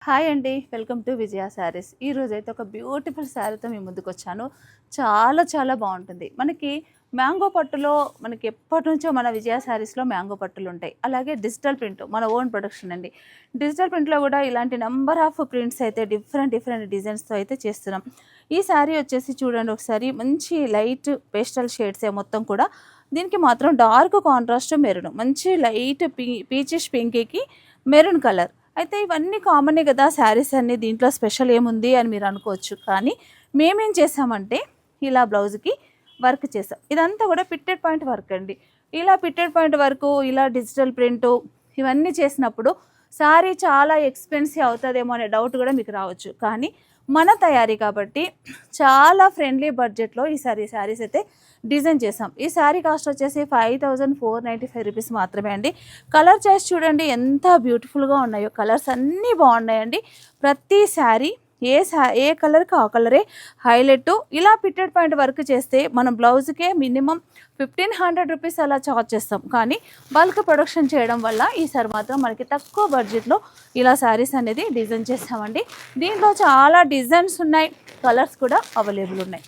Hi అండి. Welcome to విజయ శారీస్. ఈరోజైతే ఒక బ్యూటిఫుల్ శారీతో మీ ముందుకొచ్చాను. చాలా బాగుంటుంది. మనకి మ్యాంగో పట్టులో మనకి ఎప్పటినుంచో మన విజయ శారీస్‌లో మ్యాంగో పట్టులుంటాయి. అలాగే డిజిటల్ ప్రింట్ మన ఓన్ ప్రొడక్షన్ అండి. డిజిటల్ ప్రింట్‌లో కూడా ఇలాంటి నంబర్ ఆఫ్ ప్రింట్స్ అయితే డిఫరెంట్ డిజైన్స్‌తో అయితే చేస్తున్నాం. ఈ శారీ వచ్చేసి చూడండి ఒకసారి, మంచి లైట్ పేస్టల్ షేడ్సే మొత్తం కూడా. దీనికి మాత్రం డార్క్ కాంట్రాస్ట్ మెరూన్, మంచి లైట్ పీచిష్ పింకీకి మెరూన్ కలర్. అయితే ఇవన్నీ కామనే కదా శారీస్ అన్నీ, దీంట్లో స్పెషల్ ఏముంది అని మీరు అనుకోవచ్చు. కానీ మేమేం చేసామంటే ఇలా బ్లౌజ్కి వర్క్ చేసాం. ఇదంతా కూడా పిట్టెడ్ పాయింట్ వర్క్ అండి. ఇలా పిట్టెడ్ పాయింట్ వర్కు, ఇలా డిజిటల్ ప్రింటు ఇవన్నీ చేసినప్పుడు శారీ చాలా ఎక్స్పెన్సివ్ అవుతుందేమో అనే డౌట్ కూడా మీకు రావచ్చు. కానీ మన తయారీ కాబట్టి చాలా ఫ్రెండ్లీ బడ్జెట్లో ఈ శారీస్ అయితే డిజైన్ చేసాం. ఈ శారీ కాస్ట్ వచ్చేసి 5495 రూపీస్ మాత్రమే అండి. కలర్ చాయిస్ చూడండి ఎంత బ్యూటిఫుల్గా ఉన్నాయో. కలర్స్ అన్నీ బాగున్నాయండి. ప్రతి శారీ ఏ కలర్కి ఆ కలరే హైలైట్. ఇలా పిట్టెడ్ పాయింట్ వర్క్ చేస్తే మనం బ్లౌజ్కే మినిమం 1500 రూపీస్ అలా చార్జ్ చేస్తాం. కానీ బల్క్ ప్రొడక్షన్ చేయడం వల్ల ఈసారి మాత్రం మనకి తక్కువ బడ్జెట్లో ఇలా శారీస్ అనేది డిజైన్ చేస్తామండి. దీంట్లో చాలా డిజైన్స్ ఉన్నాయి, కలర్స్ కూడా అవైలబుల్ ఉన్నాయి.